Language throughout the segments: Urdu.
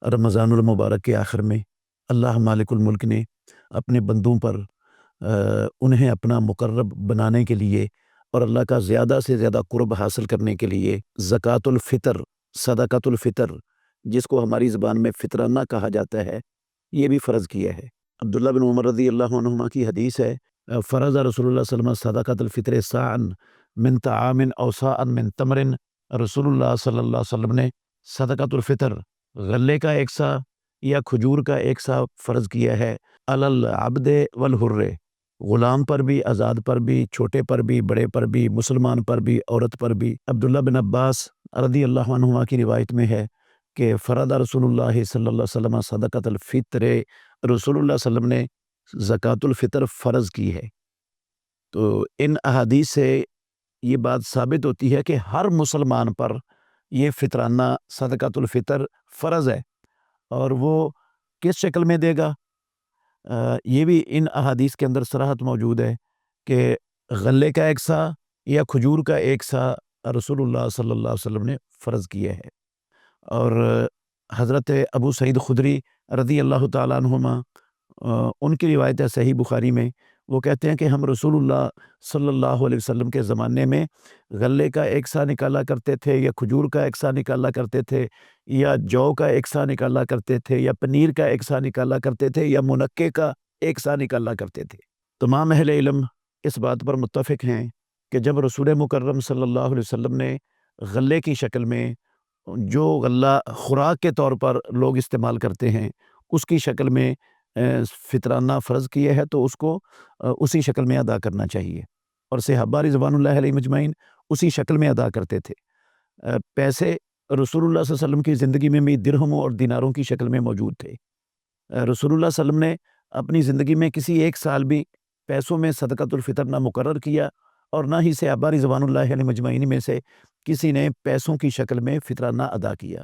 رمضان المبارک کے آخر میں اللہ مالک الملک نے اپنے بندوں پر انہیں اپنا مقرب بنانے کے لیے اور اللہ کا زیادہ سے زیادہ قرب حاصل کرنے کے لیے زکوٰۃ الفطر، صدقۃ الفطر، جس کو ہماری زبان میں فطرانہ کہا جاتا ہے، یہ بھی فرض کیا ہے۔ عبداللہ بن عمر رضی اللہ عنہما کی حدیث ہے، فرض رسول اللہ صلی اللہ علیہ وسلم صدقۃ الفطر صاعًا من طعام او صاعًا من تمر۔ رسول اللہ صلی اللہ علیہ وسلم نے صدقۃ الفطر، غلے کا ایک سا یا کھجور کا ایک سا فرض کیا ہے، علی العبد والحر، غلام پر بھی، آزاد پر بھی، چھوٹے پر بھی، بڑے پر بھی، مسلمان پر بھی، عورت پر بھی۔ عبداللہ بن عباس رضی اللہ عنہما کی روایت میں ہے کہ فرض رسول اللہ صلی اللہ علیہ وسلم صدقۃ الفطر، رسول اللہ صلی اللہ علیہ وسلم نے زکوٰۃ الفطر فرض کی ہے۔ تو ان احادیث سے یہ بات ثابت ہوتی ہے کہ ہر مسلمان پر یہ فطرانہ صدقۃ الفطر فرض ہے، اور وہ کس شکل میں دے گا، یہ بھی ان احادیث کے اندر صراحت موجود ہے کہ غلے کا ایک سا یا کھجور کا ایک سا رسول اللہ صلی اللہ علیہ وسلم نے فرض کیا ہے۔ اور حضرت ابو سعید خدری رضی اللہ تعالیٰ عنہما، ان کی روایت ہے صحیح بخاری میں، وہ کہتے ہیں کہ ہم رسول اللہ صلی اللہ علیہ وسلم کے زمانے میں غلے کا ایک سا نکالا کرتے تھے، یا کھجور کا ایک سا نکالا کرتے تھے، یا جو کا ایک سا نکالا کرتے تھے، یا پنیر کا ایک سا نکالا کرتے تھے، یا منقے کا ایک سا نکالا کرتے تھے۔ تمام اہل علم اس بات پر متفق ہیں کہ جب رسول مکرم صلی اللہ علیہ وسلم نے غلے کی شکل میں جو غلہ خوراک کے طور پر لوگ استعمال کرتے ہیں اس کی شکل میں فطرانہ فرض کیا ہے، تو اس کو اسی شکل میں ادا کرنا چاہیے، اور صحابہ رضوان اللہ علیہ مجمعین اسی شکل میں ادا کرتے تھے۔ پیسے رسول اللہ صلی اللہ علیہ وسلم کی زندگی میں بھی درہموں اور دیناروں کی شکل میں موجود تھے۔ رسول اللہ صلی اللہ علیہ وسلم نے اپنی زندگی میں کسی ایک سال بھی پیسوں میں صدقۃ الفطر نہ مقرر کیا، اور نہ ہی صحابہ رضوان اللہ علیہ مجمعین میں سے کسی نے پیسوں کی شکل میں فطرانہ ادا کیا۔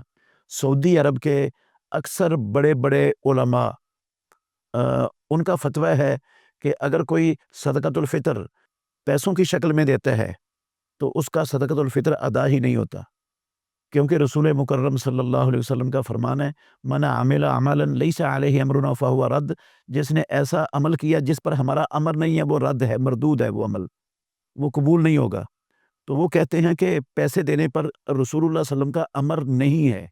سعودی عرب کے اکثر بڑے بڑے علماء، ان کا فتویٰ ہے کہ اگر کوئی صدقۃ الفطر پیسوں کی شکل میں دیتا ہے تو اس کا صدقۃ الفطر ادا ہی نہیں ہوتا، کیونکہ رسول مکرم صلی اللہ علیہ وسلم کا فرمان ہے، من عمل عملا لیس علیہ امرنا فہو رد، جس نے ایسا عمل کیا جس پر ہمارا امر نہیں ہے وہ رد ہے، مردود ہے، وہ عمل وہ قبول نہیں ہوگا۔ تو وہ کہتے ہیں کہ پیسے دینے پر رسول اللہ صلی اللہ علیہ وسلم کا امر نہیں ہے،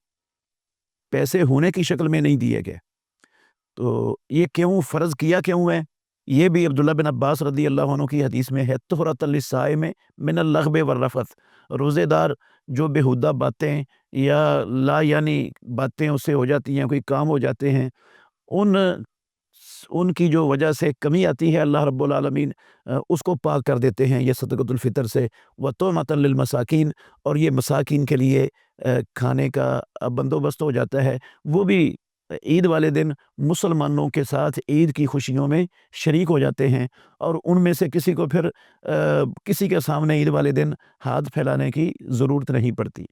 پیسے ہونے کی شکل میں نہیں دیے گئے۔ تو یہ کیوں فرض کیا کیوں ہے؟ یہ بھی عبداللہ بن عباس رضی اللہ عنہ کی حدیث میں ہے، طہرۃ للصائم من اللغو والرفث، روزے دار جو بیہودہ باتیں یا لا یعنی باتیں اس سے ہو جاتی ہیں، کوئی کام ہو جاتے ہیں، ان کی جو وجہ سے کمی آتی ہے، اللہ رب العالمین اس کو پاک کر دیتے ہیں یہ صدقۃ الفطر سے۔ وَطُعْمَةً لِّلْمَسَاكِينَ، اور یہ مساکین کے لیے کھانے کا بندوبست ہو جاتا ہے۔ وہ بھی عید والے دن مسلمانوں کے ساتھ عید کی خوشیوں میں شریک ہو جاتے ہیں، اور ان میں سے کسی کو پھر کسی کے سامنے عید والے دن ہاتھ پھیلانے کی ضرورت نہیں پڑتی۔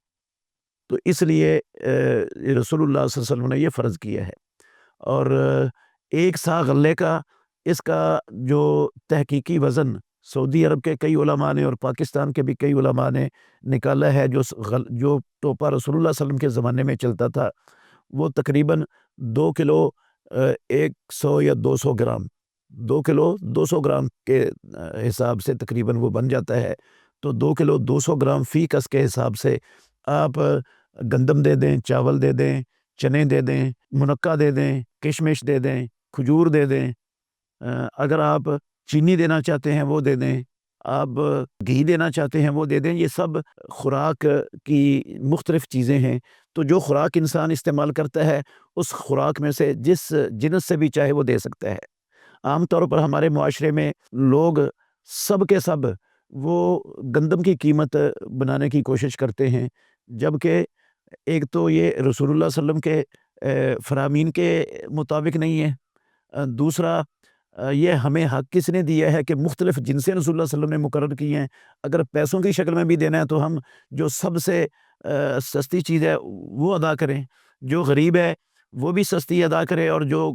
تو اس لیے رسول اللہ صلی اللہ علیہ وسلم نے یہ فرض کیا ہے۔ اور ایک سا غلے کا، اس کا جو تحقیقی وزن سعودی عرب کے کئی علماء نے اور پاکستان کے بھی کئی علماء نے نکالا ہے، جو ٹوپا رسول اللہ صلی اللہ علیہ وسلم کے زمانے میں چلتا تھا، وہ تقریباً 2 کلو 100 یا 200 گرام، 2 کلو 200 گرام کے حساب سے تقریباً وہ بن جاتا ہے۔ تو 2 کلو 200 گرام فی کس کے حساب سے آپ گندم دے دیں، چاول دے دیں، چنے دے دیں، منقع دے دیں، کشمش دے دیں، کھجور دے دیں، اگر آپ چینی دینا چاہتے ہیں وہ دے دیں، آپ گھی دینا چاہتے ہیں وہ دے دیں۔ یہ سب خوراک کی مختلف چیزیں ہیں، تو جو خوراک انسان استعمال کرتا ہے اس خوراک میں سے جس جنس سے بھی چاہے وہ دے سکتا ہے۔ عام طور پر ہمارے معاشرے میں لوگ سب کے سب وہ گندم کی قیمت بنانے کی کوشش کرتے ہیں، جبکہ ایک تو یہ رسول اللہ صلی اللہ علیہ وسلم کے فرامین کے مطابق نہیں ہے، دوسرا یہ ہمیں حق کس نے دیا ہے کہ مختلف جنسیں رسول اللہ صلی اللہ علیہ وسلم نے مقرر کی ہیں۔ اگر پیسوں کی شکل میں بھی دینا ہے تو ہم جو سب سے سستی چیز ہے وہ ادا کریں، جو غریب ہے وہ بھی سستی ادا کرے، اور جو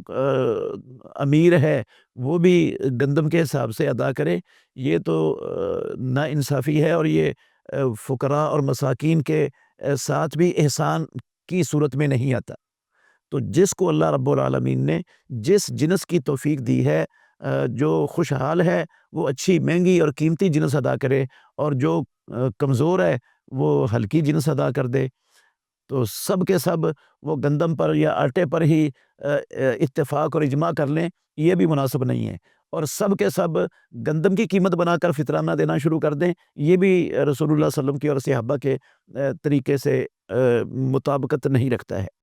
امیر ہے وہ بھی گندم کے حساب سے ادا کرے۔ یہ تو نا انصافی ہے، اور یہ فقراء اور مساکین کے ساتھ بھی احسان کی صورت میں نہیں آتا۔ تو جس کو اللہ رب العالمین نے جس جنس کی توفیق دی ہے جو خوشحال ہے وہ اچھی مہنگی اور قیمتی جنس ادا کرے، اور جو کمزور ہے وہ ہلکی جنس ادا کر دے۔ تو سب کے سب وہ گندم پر یا آٹے پر ہی اتفاق اور اجماع کر لیں، یہ بھی مناسب نہیں ہے، اور سب کے سب گندم کی قیمت بنا کر فطرانہ دینا شروع کر دیں، یہ بھی رسول اللہ صلی اللہ علیہ وسلم کی اور صحابہ کے طریقے سے مطابقت نہیں رکھتا ہے۔